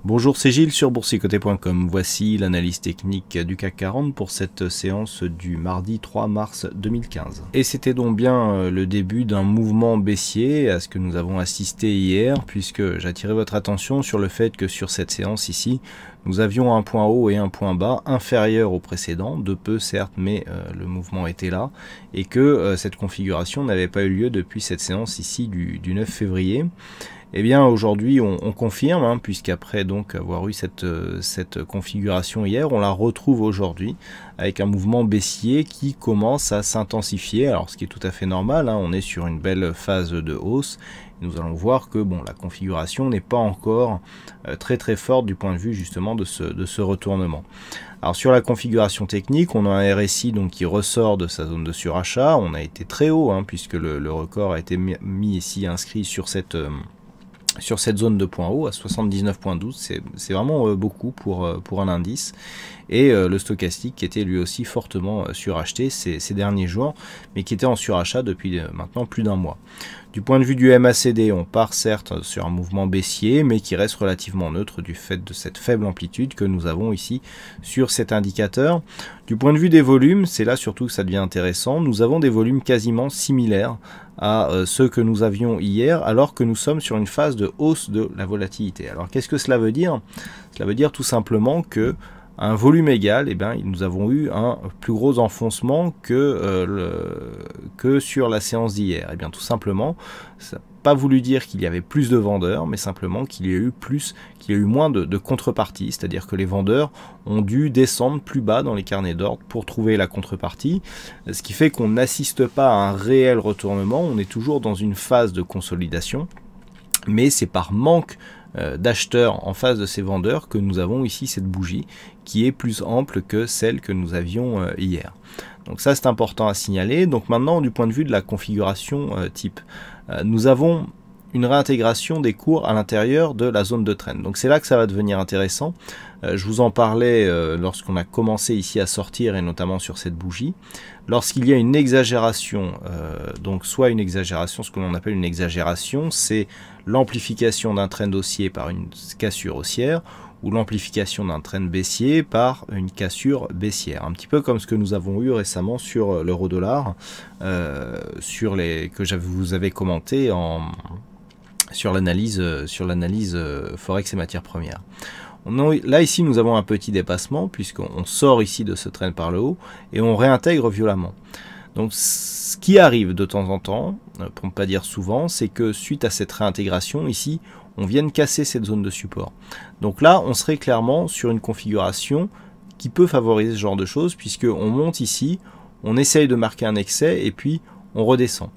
Bonjour, c'est Gilles sur boursicoté.com. Voici l'analyse technique du CAC 40 pour cette séance du mardi 3 mars 2015. Et c'était donc bien le début d'un mouvement baissier à ce que nous avons assisté hier, puisque j'attirais votre attention sur le fait que sur cette séance ici, nous avions un point haut et un point bas inférieur au précédent, de peu certes, mais le mouvement était là, et que cette configuration n'avait pas eu lieu depuis cette séance ici du 9 février. Eh bien aujourd'hui on confirme, puisqu'après donc avoir eu cette configuration hier, on la retrouve aujourd'hui avec un mouvement baissier qui commence à s'intensifier. Alors ce qui est tout à fait normal, on est sur une belle phase de hausse. Nous allons voir que la configuration n'est pas encore très forte du point de vue justement de ce retournement. Alors sur la configuration technique, on a un RSI donc qui ressort de sa zone de surachat. On a été très haut puisque le record a été mis ici inscrit sur cette zone de point haut à 79,12, c'est vraiment beaucoup pour un indice. Et le stochastique qui était lui aussi fortement suracheté ces derniers jours, mais qui était en surachat depuis maintenant plus d'un mois. Du point de vue du MACD, on part certes sur un mouvement baissier, mais qui reste relativement neutre du fait de cette faible amplitude que nous avons ici sur cet indicateur. Du point de vue des volumes, c'est là surtout que ça devient intéressant. Nous avons des volumes quasiment similaires à ceux que nous avions hier, alors que nous sommes sur une phase de hausse de la volatilité. Alors qu'est-ce que cela veut dire? Cela veut dire tout simplement que à un volume égal, nous avons eu un plus gros enfoncement que sur la séance d'hier. Et bien tout simplement, ça n'a pas voulu dire qu'il y avait plus de vendeurs, mais simplement qu'il y a eu moins de contrepartie, c'est-à-dire que les vendeurs ont dû descendre plus bas dans les carnets d'ordre pour trouver la contrepartie, ce qui fait qu'on n'assiste pas à un réel retournement, on est toujours dans une phase de consolidation, mais c'est par manque d'acheteurs en face de ces vendeurs que nous avons ici cette bougie qui est plus ample que celle que nous avions hier. Donc ça c'est important à signaler. Donc maintenant du point de vue de la configuration type, nous avons une réintégration des cours à l'intérieur de la zone de trend. Donc c'est là que ça va devenir intéressant. Je vous en parlais lorsqu'on a commencé ici à sortir et notamment sur cette bougie. Lorsqu'il y a une exagération, donc soit une exagération, ce que l'on appelle une exagération, c'est l'amplification d'un trend haussier par une cassure haussière ou l'amplification d'un trend baissier par une cassure baissière. Un petit peu comme ce que nous avons eu récemment sur l'euro-dollar, que je vous avais commenté sur l'analyse Forex et matières premières. Là ici nous avons un petit dépassement puisqu'on sort ici de ce trend par le haut et on réintègre violemment. Donc ce qui arrive de temps en temps, pour ne pas dire souvent, c'est que suite à cette réintégration ici, on vienne casser cette zone de support. Donc là on serait clairement sur une configuration qui peut favoriser ce genre de choses puisqu'on monte ici, on essaye de marquer un excès et puis on redescend.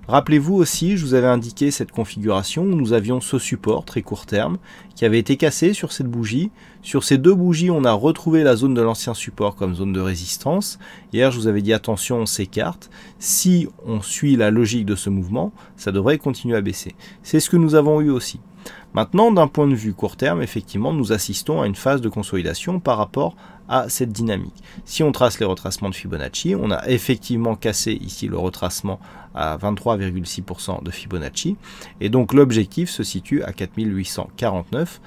Rappelez-vous aussi, je vous avais indiqué cette configuration où nous avions ce support très court terme qui avait été cassé sur cette bougie. Sur ces deux bougies, on a retrouvé la zone de l'ancien support comme zone de résistance. Hier, je vous avais dit attention, on s'écarte. Si on suit la logique de ce mouvement, ça devrait continuer à baisser. C'est ce que nous avons eu aussi. Maintenant, d'un point de vue court terme, effectivement, nous assistons à une phase de consolidation par rapport à cette dynamique. Si on trace les retracements de Fibonacci, on a effectivement cassé ici le retracement à 23,6% de Fibonacci. Et donc l'objectif se situe à 4849,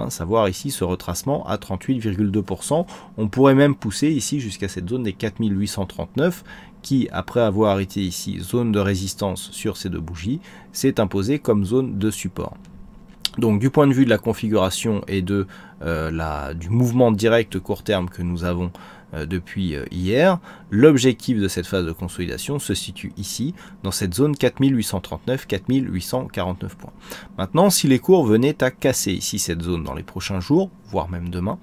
savoir ici ce retracement à 38,2%. On pourrait même pousser ici jusqu'à cette zone des 4839 qui, après avoir arrêté ici zone de résistance sur ces deux bougies, s'est imposée comme zone de support. Donc du point de vue de la configuration et du mouvement direct court terme que nous avons depuis hier, l'objectif de cette phase de consolidation se situe ici, dans cette zone 4839-4849 points. Maintenant, si les cours venaient à casser ici cette zone dans les prochains jours, voire même demain,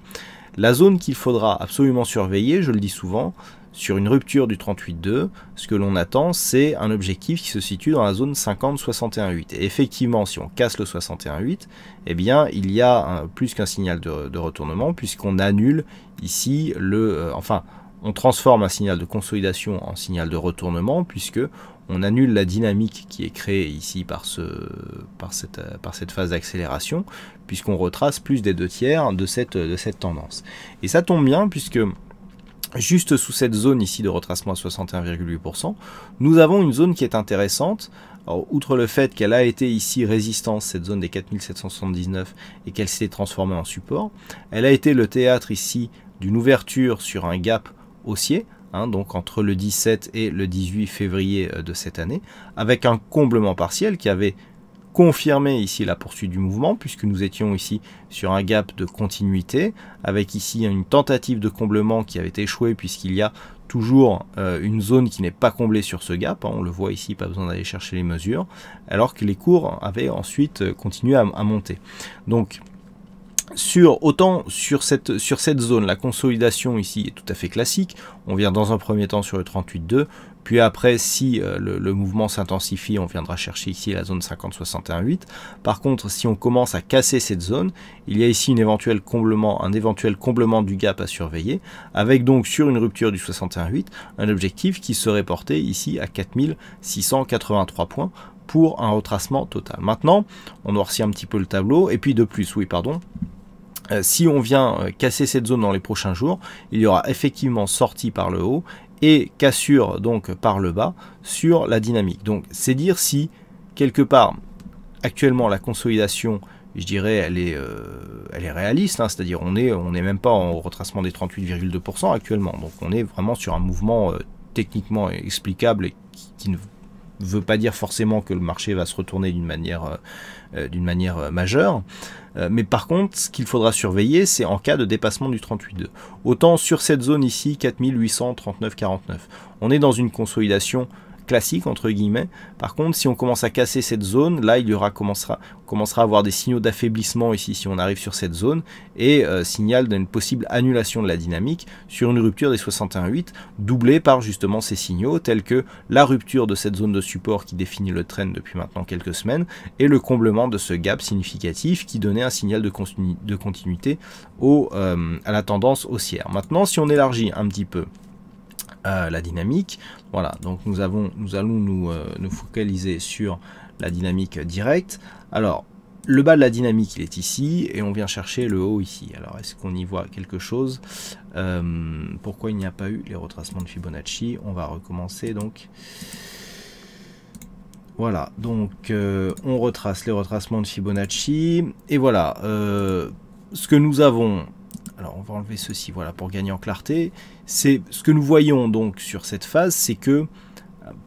la zone qu'il faudra absolument surveiller, je le dis souvent, sur une rupture du 38,2, ce que l'on attend, c'est un objectif qui se situe dans la zone 50-61,8. Et effectivement, si on casse le 61,8, eh bien, il y a plus qu'un signal de retournement, puisqu'on annule ici on transforme un signal de consolidation en signal de retournement, puisque on annule la dynamique qui est créée ici par cette phase d'accélération, puisqu'on retrace plus des 2/3 de cette tendance. Et ça tombe bien, puisque juste sous cette zone ici de retracement à 61,8%, nous avons une zone qui est intéressante Alors, outre le fait qu'elle a été ici résistance, cette zone des 4779, et qu'elle s'est transformée en support, elle a été le théâtre ici d'une ouverture sur un gap haussier, donc entre le 17 et le 18 février de cette année, avec un comblement partiel qui avait confirmé ici la poursuite du mouvement, puisque nous étions ici sur un gap de continuité, avec ici une tentative de comblement qui avait échoué, puisqu'il y a toujours une zone qui n'est pas comblée sur ce gap, on le voit ici, pas besoin d'aller chercher les mesures, alors que les cours avaient ensuite continué à monter. Donc, autant sur cette zone, la consolidation ici est tout à fait classique. On vient dans un premier temps sur le 38,2, puis après, si le mouvement s'intensifie, on viendra chercher ici la zone 50-61,8. Par contre, si on commence à casser cette zone, il y a ici un éventuel comblement du gap à surveiller, avec donc sur une rupture du 61,8, un objectif qui serait porté ici à 4683 points pour un retracement total. Maintenant, on noircit un petit peu le tableau, et puis de plus, si on vient casser cette zone dans les prochains jours, il y aura effectivement sortie par le haut et cassure donc par le bas sur la dynamique. Donc c'est dire si quelque part actuellement la consolidation, je dirais, elle est réaliste, c'est-à-dire on est même pas en retracement des 38,2% actuellement. Donc on est vraiment sur un mouvement techniquement explicable et qui ne veut pas dire forcément que le marché va se retourner d'une manière majeure. Mais par contre, ce qu'il faudra surveiller, c'est en cas de dépassement du 38,2. Autant sur cette zone ici, 4839,49. On est dans une consolidation classique entre guillemets. Par contre, si on commence à casser cette zone, là il commencera à avoir des signaux d'affaiblissement ici si on arrive sur cette zone, et signal d'une possible annulation de la dynamique sur une rupture des 61,8, doublée par justement ces signaux tels que la rupture de cette zone de support qui définit le trend depuis maintenant quelques semaines, et le comblement de ce gap significatif qui donnait un signal de continuité à la tendance haussière. Maintenant, si on élargit un petit peu la dynamique, voilà, donc nous allons nous focaliser sur la dynamique directe. Alors le bas de la dynamique il est ici et on vient chercher le haut ici. Alors est-ce qu'on y voit quelque chose? Pourquoi il n'y a pas eu les retracements de Fibonacci? On va recommencer donc. Voilà, donc on retrace les retracements de Fibonacci et voilà ce que nous avons. Alors on va enlever ceci, voilà, pour gagner en clarté. C'est ce que nous voyons donc sur cette phase, c'est que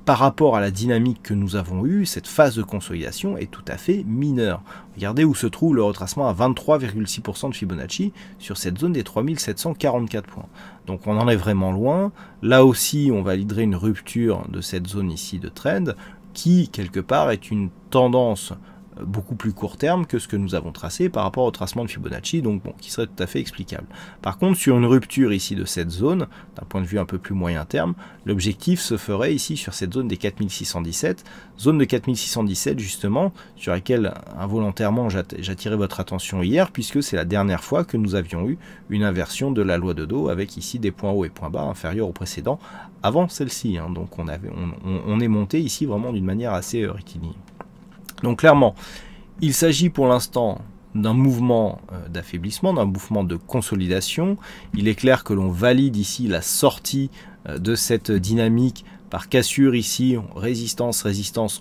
par rapport à la dynamique que nous avons eue, cette phase de consolidation est tout à fait mineure. Regardez où se trouve le retracement à 23,6% de Fibonacci sur cette zone des 3744 points. Donc on en est vraiment loin. Là aussi, on validerait une rupture de cette zone ici de trend qui, quelque part, est une tendance beaucoup plus court terme que ce que nous avons tracé par rapport au tracement de Fibonacci, donc bon, qui serait tout à fait explicable. Par contre, sur une rupture ici de cette zone, d'un point de vue un peu plus moyen terme, l'objectif se ferait ici sur cette zone des 4617, zone de 4617 justement, sur laquelle involontairement j'attirais votre attention hier, puisque c'est la dernière fois que nous avions eu une inversion de la loi de Dow, avec ici des points hauts et points bas inférieurs au précédent, avant celle-ci, donc on est monté ici vraiment d'une manière assez rectiligne. Donc clairement, il s'agit pour l'instant d'un mouvement d'affaiblissement, d'un mouvement de consolidation. Il est clair que l'on valide ici la sortie de cette dynamique par cassure ici, résistance,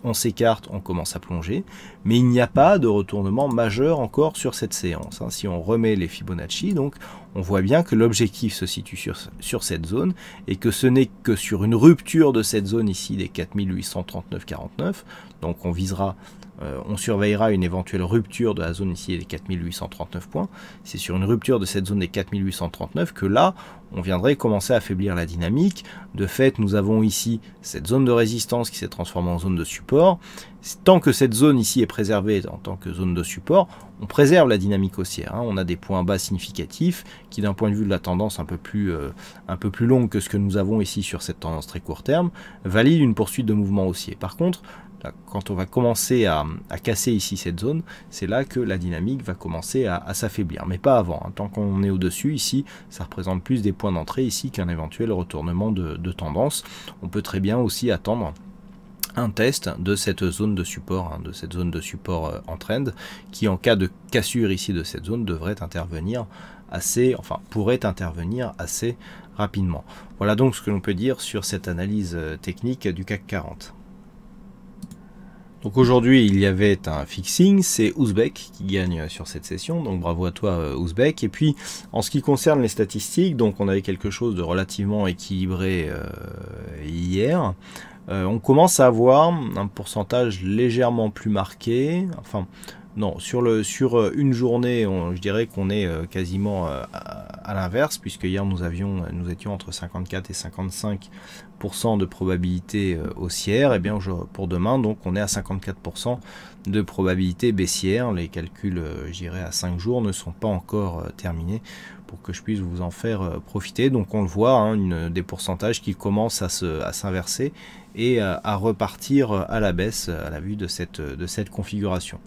on s'écarte, on commence à plonger. Mais il n'y a pas de retournement majeur encore sur cette séance. Si on remet les Fibonacci, donc on voit bien que l'objectif se situe sur cette zone et que ce n'est que sur une rupture de cette zone ici des 4839,49. Donc on surveillera une éventuelle rupture de la zone ici des 4839 points. C'est sur une rupture de cette zone des 4839 que là, on viendrait commencer à affaiblir la dynamique. De fait, nous avons ici cette zone de résistance qui s'est transformée en zone de support. Tant que cette zone ici est préservée en tant que zone de support, on préserve la dynamique haussière. On a des points bas significatifs qui, d'un point de vue de la tendance un peu plus longue que ce que nous avons ici sur cette tendance très court terme, valide une poursuite de mouvement haussier. Par contre, quand on va commencer à casser ici cette zone, c'est là que la dynamique va commencer à s'affaiblir, mais pas avant. Tant qu'on est au-dessus, ici, ça représente plus des points d'entrée ici qu'un éventuel retournement de tendance. On peut très bien aussi attendre un test de cette zone de support, en trend, qui en cas de cassure ici de cette zone devrait intervenir pourrait intervenir assez rapidement. Voilà donc ce que l'on peut dire sur cette analyse technique du CAC 40. Donc aujourd'hui, il y avait un fixing, c'est Ouzbek qui gagne sur cette session, donc bravo à toi Ouzbek. Et puis en ce qui concerne les statistiques, donc on avait quelque chose de relativement équilibré hier. On commence à avoir un pourcentage légèrement plus marqué, enfin non, sur une journée, je dirais qu'on est quasiment à l'inverse, puisque hier nous étions entre 54 et 55% de probabilité haussière, et bien pour demain, donc on est à 54% de probabilité baissière. Les calculs, je dirais, à 5 jours ne sont pas encore terminés pour que je puisse vous en faire profiter. Donc on le voit, hein, des pourcentages qui commencent à s'inverser et à repartir à la baisse à la vue de cette configuration.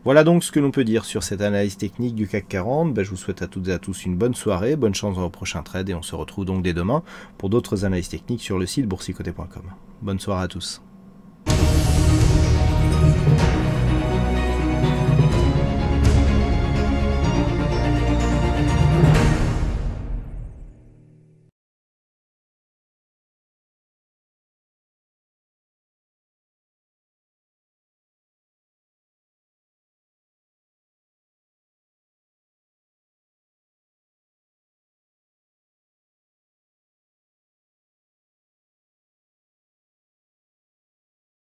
Voilà donc ce que l'on peut dire sur cette analyse technique du CAC 40. Je vous souhaite à toutes et à tous une bonne soirée, bonne chance dans vos prochains trades et on se retrouve donc dès demain pour d'autres analyses techniques sur le site boursicoté.com. Bonne soirée à tous.